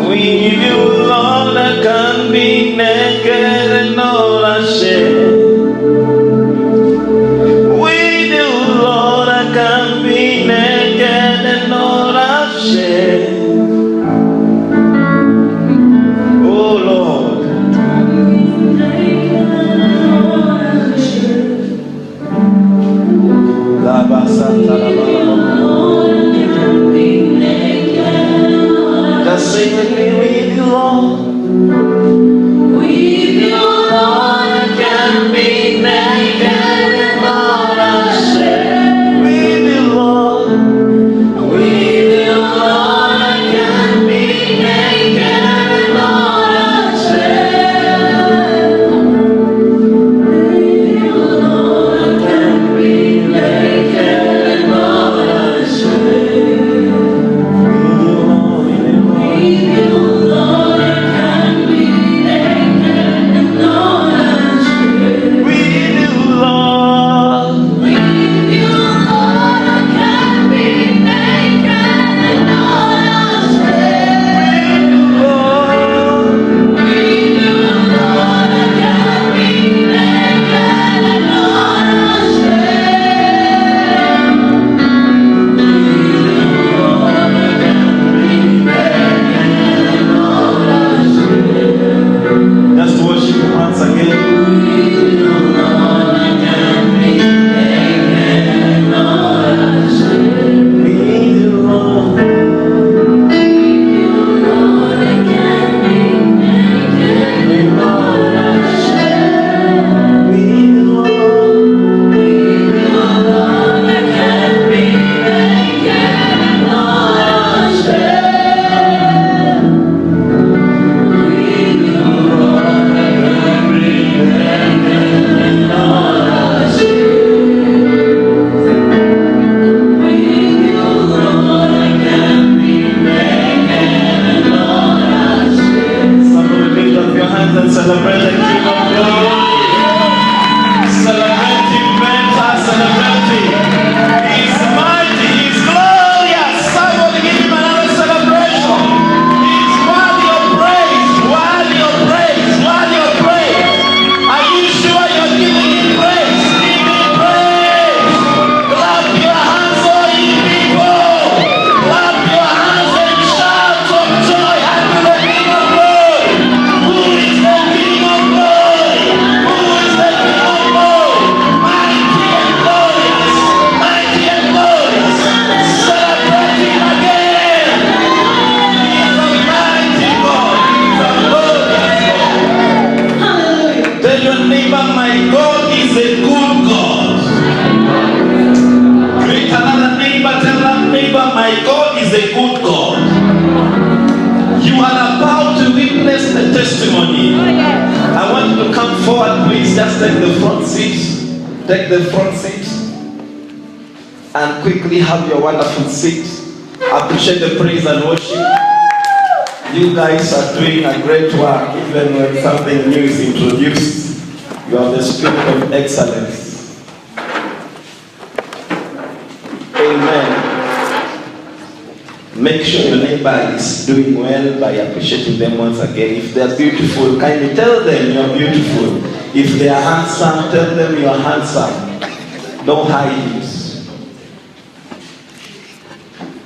With you, Lord, I can be naked and not ashamed. With you, Lord, I can be naked and not ashamed. Oh Lord, just sing with me. With you, Lord. With you, Lord, I can be naked and not ashamed. With you, Lord. With you, Lord, I can be naked and not ashamed. With you, Lord, I can be naked and not ashamed. With you, Lord, I can be naked and not ashamed. With you, Lord. With you, Lord, I can be naked and not ashamed. With you, Lord, I can be naked and not ashamed. Just worship Him once again. With you, Lord. With you, Lord. Somebody lift up your hands and celebrate the King of Glory. Celebrate Him better, celebrate Him. He's mighty, He's glorious. Somebody give Him another celebration. He's worthy of praise, worthy of praise, worthy of praise. Are you sure you're giving Him praise? Give Him praise. Clap your hands, all you people. Clap your hands and shout of joy unto the King of Glory. Who is the King of Glory? Who is the King of Glory? Mighty and glorious, mighty and glorious. Celebrate Him again. He's a mighty God. He's a glorious God. Tell your neighbor, my God is a good God. Greet another neighbor, tell that neighbor, my God is a good God. You are about to witness the testimony. I want you to come forward, please. Just take the front seat. Take the front seat. And quickly have your wonderful seat. Appreciate the praise and worship. You guys are doing a great work, even when something new is introduced. You have the spirit of excellence. Amen. Make sure your neighbor is doing well by appreciating them once again. If they're beautiful, kindly tell them you're beautiful. If they are handsome, tell them you're handsome. Don't hide it.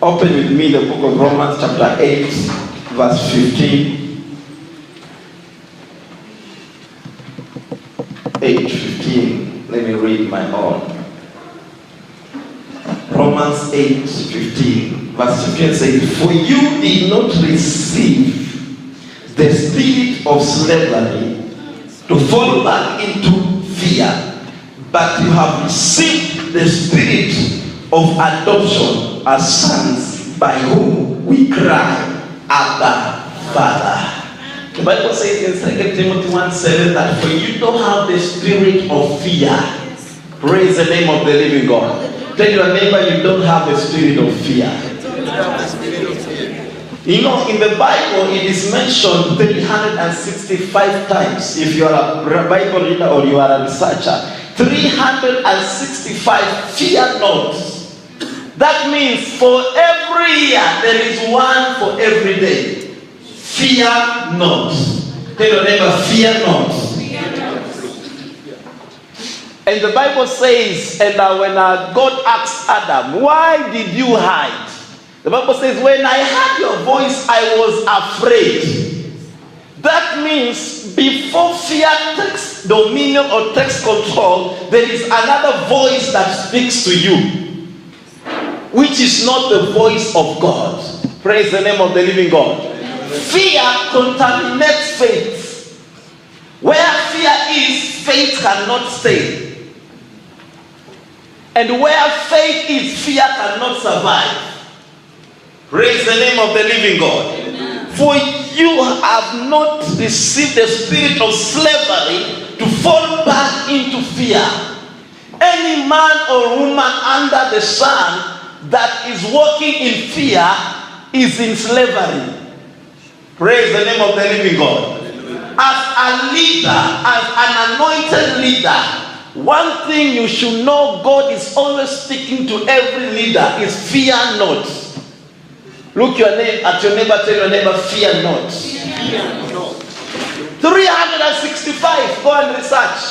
Open with me the book of Romans chapter 8, verse 15. 8:15. Let me read my own. Romans 8:15. Verse 15 says, for you did not receive the spirit of slavery to fall back into fear, but you have received the spirit of adoption as sons, by whom we cry, Abba, Father. The Bible says in 2 Timothy 1:7 that for you don't have the spirit of fear. Praise the name of the living God. Tell your neighbor you don't have the spirit of fear. You know, in the Bible it is mentioned 365 times. If you are a Bible reader or you are a researcher, 365 fear not. That means for every year there is one for every day. Fear not. Tell your neighbor, fear not. And the Bible says, and when God asked Adam, why did you hide? The Bible says, when I heard your voice, I was afraid. That means before fear takes dominion or takes control, there is another voice that speaks to you, which is not the voice of God. Praise the name of the living God. Fear contaminates faith. Where fear is, faith cannot stay. And where faith is, fear cannot survive. Praise the name of the living God. Amen. For you have not received the spirit of slavery to fall back into fear. Any man or woman under the sun that is walking in fear is in slavery. Praise the name of the living God. Amen. As a leader, as an anointed leader, one thing you should know, God is always speaking to every leader, is fear not. Look at your neighbor, tell your neighbor, fear not. Fear not. 365, go and research.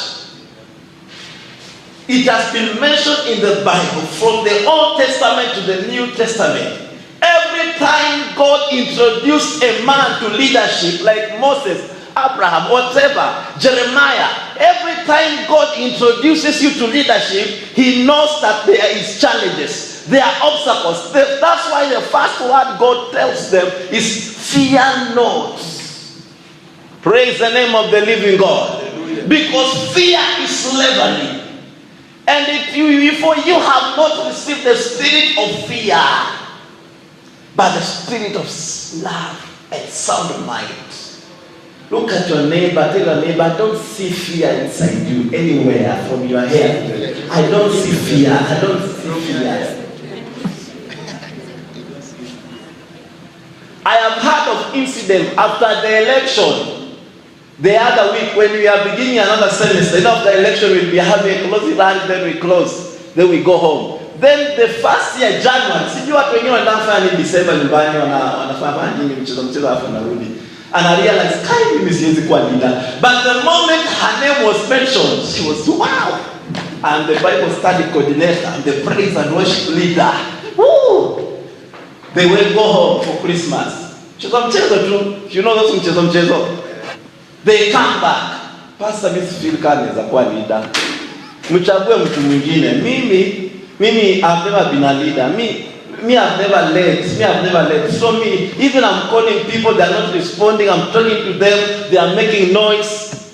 It has been mentioned in the Bible, from the Old Testament to the New Testament. Every time God introduced a man to leadership, like Moses, Abraham, whatever, Jeremiah, every time God introduces you to leadership, he knows that there is challenges. There are obstacles. That's why the first word God tells them is fear not. Praise the name of the living God. Because fear is slavery. And if you have not received the spirit of fear, but the spirit of love and sound mind. Look at your neighbor, tell your neighbor, I don't see fear inside you anywhere from your head. I don't see fear. I don't see fear. I have heard of incidents after the election. The other week when we are beginning another semester, after the election we'll be having a closing run, then we close, then we go home. Then the first year, January, sijui watu wengine wanafanya ni December nyumbani, wanafanya nini mchezo hapo narudi. And I realized, mimi siwezi kuwa leader. But the moment her name was mentioned, she was, wow. And the Bible study coordinator and the praise and worship leader, woo. They will go home for Christmas. Mchezo tu, you know those mchezo. They come back. Pastor, mimi feel kani za kuwa leader. Mchague mtu mwingine. Mimi I've never been a leader. Me I've never led. So even I'm calling people, they're not responding. I'm talking to them, they are making noise.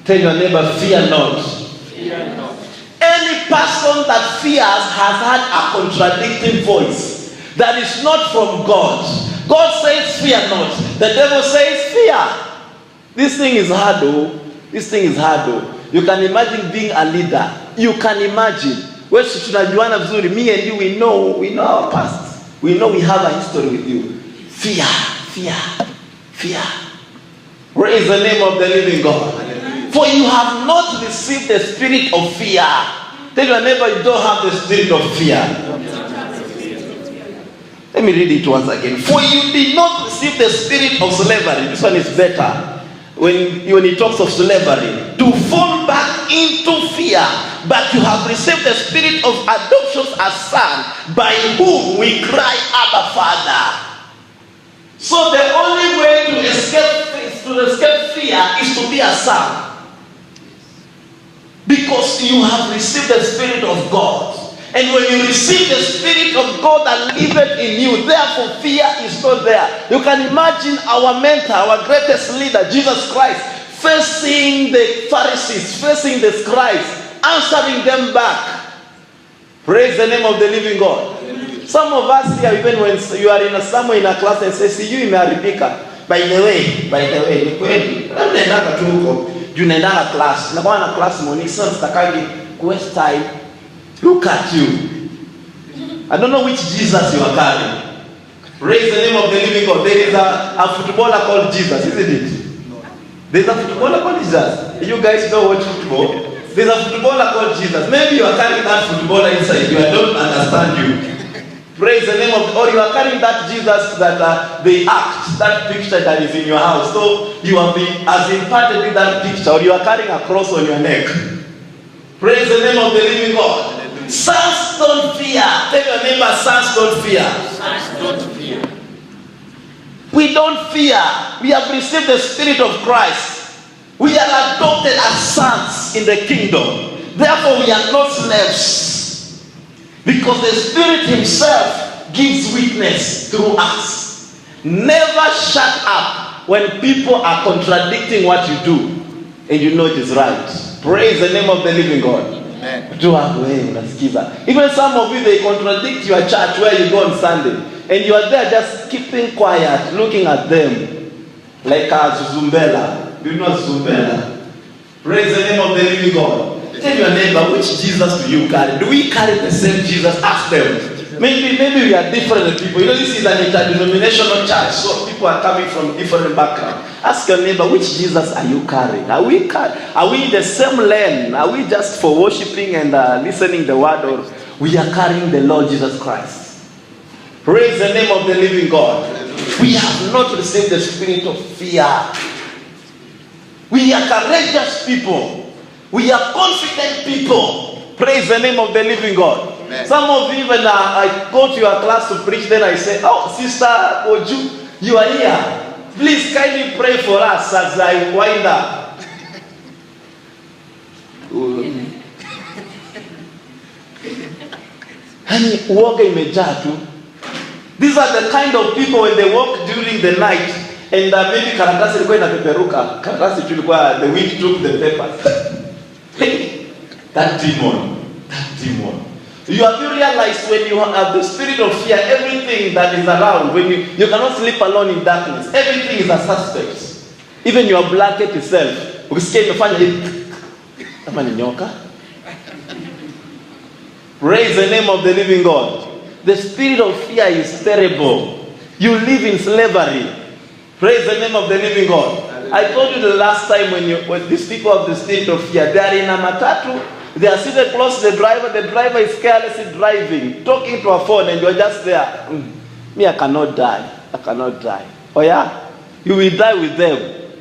Tell your neighbor, fear not. Fear not. Any person that fears has had a contradicting voice. That is not from God. God says fear not. The devil says fear. This thing is hard though. You can imagine being a leader. You can imagine. Me and you, we know our past. We know we have a history with you. Fear. Praise the name of the living God. For you have not received the spirit of fear. Tell your neighbor you don't have the spirit of fear. Let me read it once again. For you did not receive the spirit of slavery. This one is better. When he talks of slavery, to fall back into fear, but you have received the spirit of adoption as son, by whom we cry, Abba, Father. So the only way to escape fear is to be a son, because you have received the spirit of God. And when you receive the Spirit of God that liveth in you, therefore fear is not there. You can imagine our mentor, our greatest leader, Jesus Christ, facing the Pharisees, facing the scribes, answering them back. Praise the name of the living God. Some of us here, even when you are somewhere in a class and say, see you imeharibika. By the way, ni kweli. Naendanga tu huko. Juu naendanga class. Nakuwa na class morning, sasa sitakangi waste time. Look at you. I don't know which Jesus you are carrying. Praise the name of the living God. There is a footballer called Jesus, isn't it? There's a footballer called Jesus. You guys don't watch football. There's a footballer called Jesus. Maybe you are carrying that footballer inside you. I don't understand you. Praise the name of, or you are carrying that Jesus that they act, that picture that is in your house. So you have been as imparted in that picture, or you are carrying a cross on your neck. Praise the name of the living God. Sons don't fear. Tell your neighbor, sons don't fear. Sons don't fear. We don't fear. We have received the Spirit of Christ. We are adopted as sons in the kingdom. Therefore, we are not slaves. Because the Spirit Himself gives witness through us. Never shut up when people are contradicting what you do and you know it is right. Praise the name of the living God. Even some of you, they contradict your church where you go on Sunday, and you are there just keeping quiet, looking at them like a Zumbela. Do you know Zumbela? Praise the name of the living God. Tell your neighbor, which Jesus do you carry? Do we carry the same Jesus? Ask them. Maybe we are different people. You know, this is an interdenominational church, so people are coming from different backgrounds. Ask your neighbor, which Jesus are you carrying? Are we in the same lane? Are we just for worshiping and listening the word, or we are carrying the Lord Jesus Christ? Praise the name of the living God. We have not received the spirit of fear. We are courageous people. We are confident people. Praise the name of the living God. Amen. Some of you, when I go to your class to preach, then I say, oh, Sister Oju, you are here. Please kindly pray for us as I wind up. Hani uoga imejaa tu. These are the kind of people when they walk during the night and maybe karatasi ilikuwa inapeperuka. Karatasi tulikuwa, the wind took the papers. That demon. You have to realize when you have the spirit of fear, everything that is around, when you cannot sleep alone in darkness, everything is a suspect. Even your blanket itself. Praise the name of the living God. The spirit of fear is terrible. You live in slavery. Praise the name of the living God. I told you the last time when these people have the spirit of fear, they are in a matatu. They are seated close to the driver is carelessly driving, talking to a phone, and you are just there. Me, I cannot die. Oh yeah? You will die with them.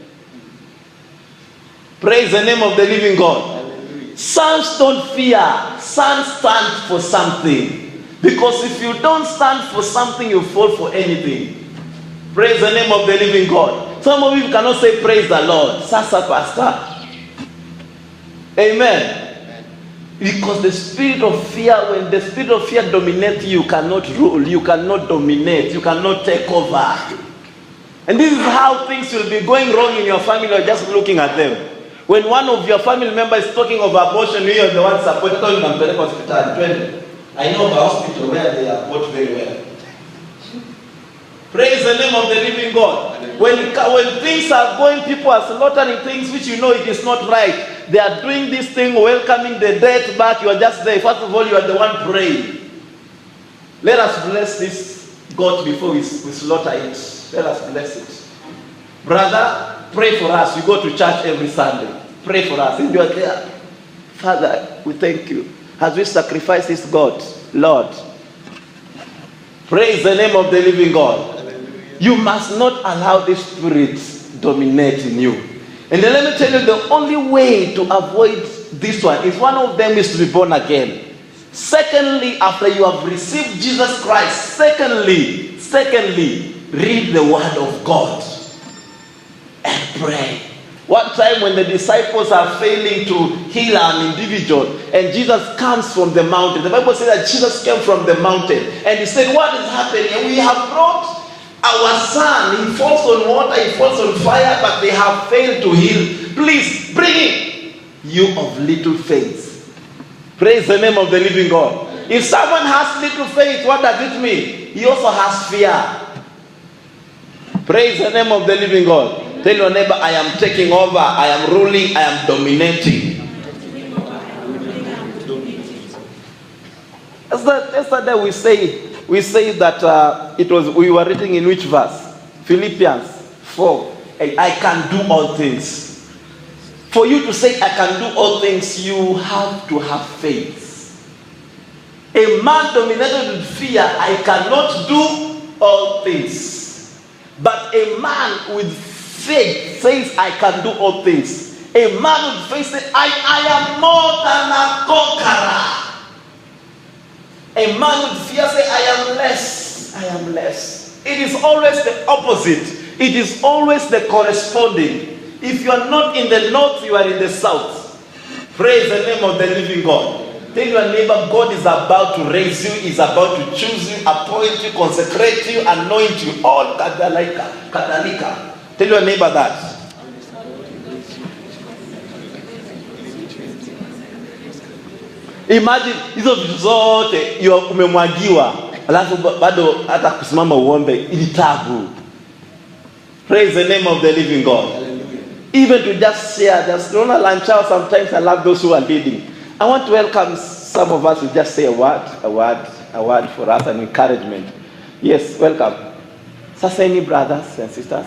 Praise the name of the living God. Sons don't fear. Sons stand for something. Because if you don't stand for something, you fall for anything. Praise the name of the living God. Some of you cannot say praise the Lord. Sasa pastor. Amen. Because the spirit of fear, when the spirit of fear dominates you, you cannot rule, you cannot dominate, you cannot take over. And this is how things will be going wrong in your family or just looking at them. When one of your family members is talking of abortion, you are the one supporting them. I know of a hospital where they abort very well. Praise the name of the living God. When things are going, people are slaughtering things which you know it is not right. They are doing this thing, welcoming the death back. You are just there. First of all, you are the one praying. Let us bless this goat before we slaughter it. Let us bless it. Brother, pray for us. We go to church every Sunday. Pray for us. And you are there. Father, we thank you. As we sacrifice this goat, Lord, praise the name of the living God. You must not allow this spirit dominate in you. And then let me tell you, the only way to avoid this one is one of them is to be born again. Secondly, after you have received Jesus Christ, secondly, read the word of God and pray. One time when the disciples are failing to heal an individual and Jesus comes from the mountain. The Bible says that Jesus came from the mountain and he said, what is happening? We have brought our son. He falls on water, he falls on fire, but they have failed to heal. Please bring him, you of little faith. Praise the name of the living God. If someone has little faith, what does it mean? He also has fear. Praise the name of the living God. Tell your neighbor, I am taking over, I am ruling, I am dominating. Yesterday we say that we were reading in which verse? Philippians 4. I can do all things. For you to say I can do all things, you have to have faith. A man dominated with fear, I cannot do all things. But a man with faith says, I can do all things. A man with faith says, I am more than a conqueror. A man with fear says, I am less. I am less. It is always the opposite. It is always the corresponding. If you are not in the north, you are in the south. Praise the name of the living God. Tell your neighbor, God is about to raise you, is about to choose you, appoint you, consecrate you, anoint you. All kadalika. Tell your neighbor that. Imagine hizo vitu zote umemwagiwa, alafu bado hata kusimama uombe ili tabu. Praise the name of the living God. Even to just share, just don't lunch out. Sometimes I love those who are leading. I want to welcome some of us to just say a word for us, an encouragement. Yes, welcome. Sasa, any brothers and sisters?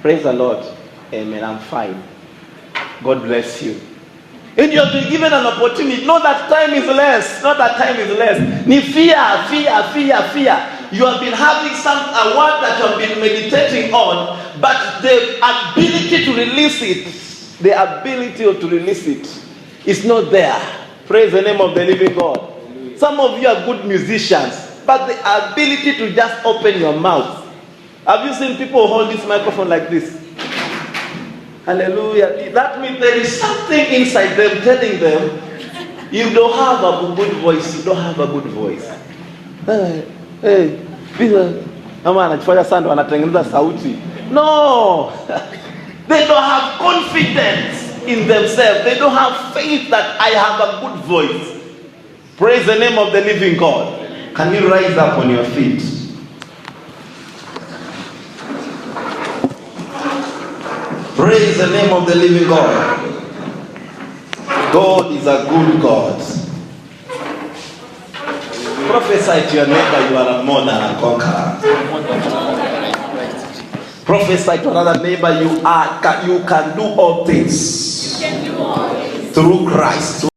Praise the Lord. Amen. I'm fine. God bless you. And you have been given an opportunity. Not that time is less. Not that time is less. Ni fear. You have been having a word that you have been meditating on, but the ability to release it, is not there. Praise the name of the living God. Some of you are good musicians, but the ability to just open your mouth. Have you seen people hold this microphone like this? Hallelujah. That means there is something inside them telling them, you don't have a good voice. You don't have a good voice. Hey, ama anachofanya sana wanatengeneza sauti. No. They don't have confidence in themselves. They don't have faith that I have a good voice. Praise the name of the living God. Can you rise up on your feet? Praise the name of the living God. God is a good God. Prophesy to your neighbor, you are more than a conqueror. Prophesy to another neighbor, you can do all things through Christ.